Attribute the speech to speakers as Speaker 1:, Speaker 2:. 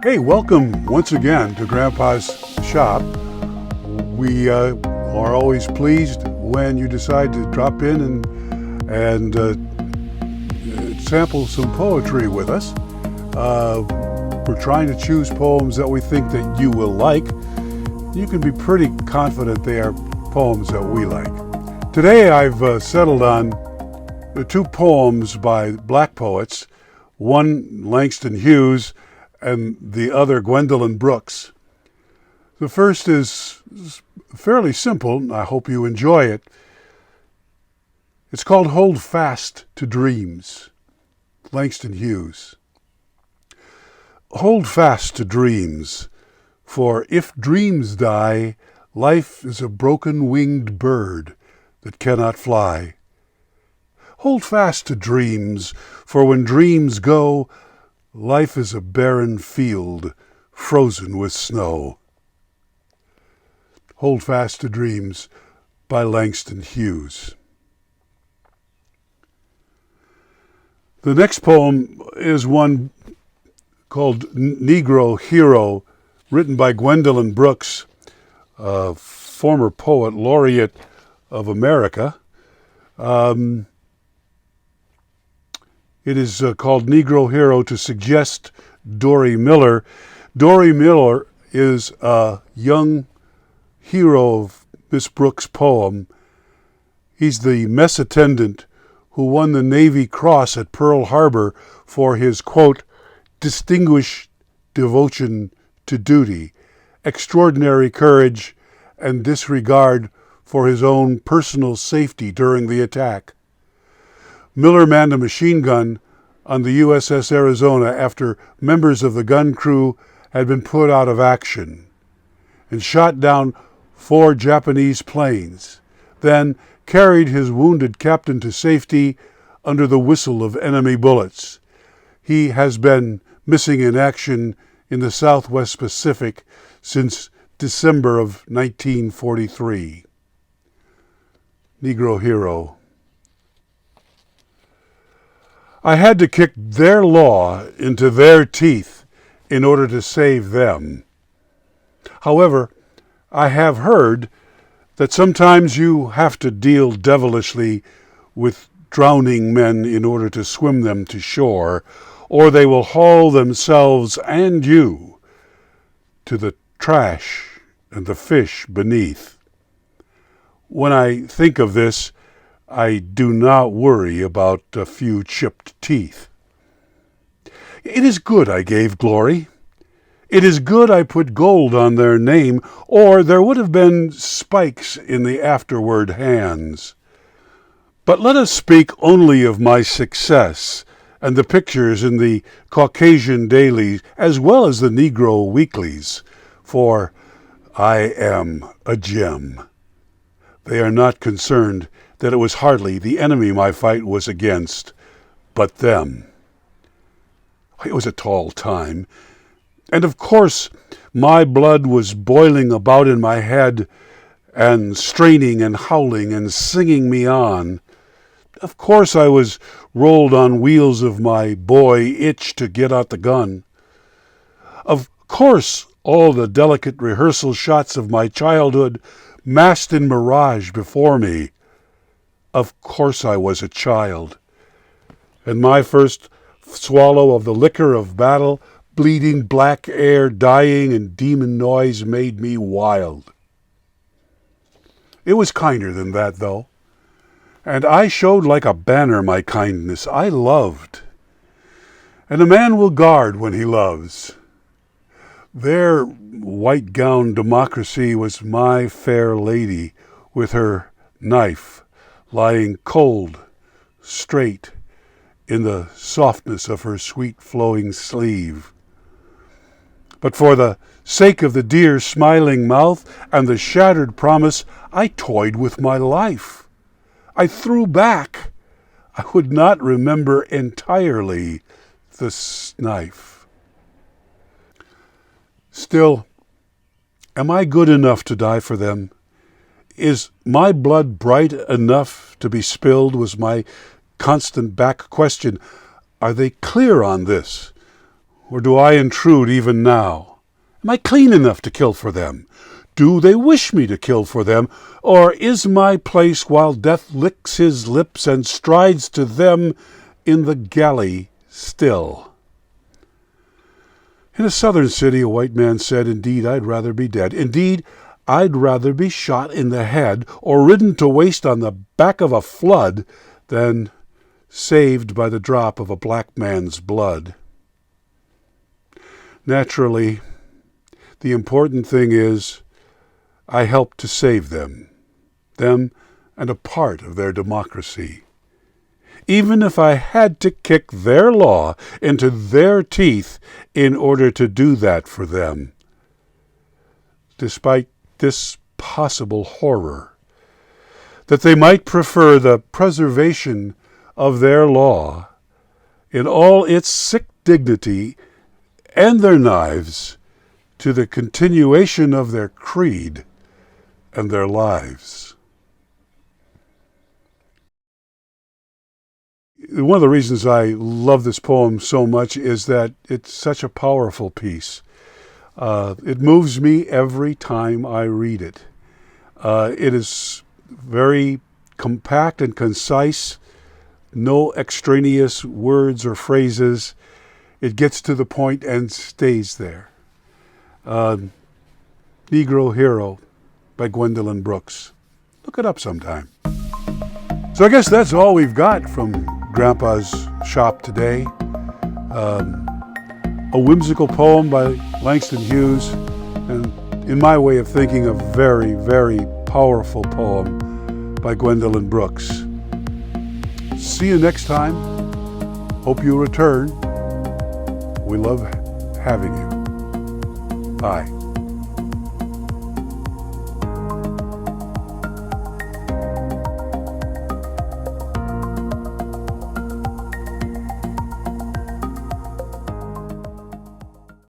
Speaker 1: Hey, welcome once again to Grandpa's Shop. We are always pleased when you decide to drop in and sample some poetry with us. We're trying to choose poems that we think that you will like. You can be pretty confident they are poems that we like. Today I've settled on two poems by black poets, one Langston Hughes and the other Gwendolyn Brooks. The first is fairly simple. I hope you enjoy it. It's called Hold Fast to Dreams. Langston Hughes. Hold fast to dreams, for if dreams die, life is a broken-winged bird that cannot fly. Hold fast to dreams, for when dreams go, life is a barren field frozen with snow. Hold Fast to Dreams by Langston Hughes. The next poem is one called Negro Hero, written by Gwendolyn Brooks, a former poet laureate of America. It is called Negro Hero to suggest Dory Miller. Dory Miller is a young hero of Miss Brooks' poem. He's the mess attendant who won the Navy Cross at Pearl Harbor for his, quote, distinguished devotion to duty, extraordinary courage, and disregard for his own personal safety during the attack. Miller manned a machine gun on the USS Arizona after members of the gun crew had been put out of action, and shot down 4 Japanese planes, then carried his wounded captain to safety under the whistle of enemy bullets. He has been missing in action in the Southwest Pacific since December of 1943. Negro Hero. I had to kick their law into their teeth in order to save them. However, I have heard that sometimes you have to deal devilishly with drowning men in order to swim them to shore, or they will haul themselves and you to the trash and the fish beneath. When I think of this, I do not worry about a few chipped teeth. It is good I gave glory. It is good I put gold on their name, or there would have been spikes in the afterward hands. But let us speak only of my success and the pictures in the Caucasian dailies as well as the Negro weeklies, for I am a gem. They are not concerned that it was hardly the enemy my fight was against, but them. It was a tall time, and of course my blood was boiling about in my head and straining and howling and singing me on. Of course I was rolled on wheels of my boy itch to get out the gun. Of course all the delicate rehearsal shots of my childhood massed in mirage before me. Of course I was a child, and my first swallow of the liquor of battle, bleeding black air, dying, and demon noise made me wild. It was kinder than that, though, and I showed like a banner my kindness. I loved, and a man will guard when he loves. Their white-gowned democracy was my fair lady with her knife, lying cold, straight, in the softness of her sweet flowing sleeve. But for the sake of the dear smiling mouth and the shattered promise, I toyed with my life. I threw back. I would not remember entirely the knife. Still, am I good enough to die for them? Is my blood bright enough to be spilled, was my constant back question. Are they clear on this? or do I intrude even now? Am I clean enough to kill for them? Do they wish me to kill for them? Or is my place while death licks his lips and strides to them in the galley still? In a southern city, a white man said, "Indeed, I'd rather be dead. Indeed, I'd rather be shot in the head or ridden to waste on the back of a flood than saved by the drop of a black man's blood." Naturally, the important thing is I helped to save them and a part of their democracy. Even if I had to kick their law into their teeth in order to do that for them. Despite this possible horror, that they might prefer the preservation of their law in all its sick dignity and their knives to the continuation of their creed and their lives. One of the reasons I love this poem so much is that it's such a powerful piece. It moves me every time I read it. It is very compact and concise, no extraneous words or phrases. It gets to the point and stays there. Negro Hero by Gwendolyn Brooks. Look it up sometime. So I guess that's all we've got from Grandpa's shop today. A whimsical poem by Langston Hughes, and in my way of thinking, a very, very powerful poem by Gwendolyn Brooks. See you next time. Hope you return. We love having you. Bye.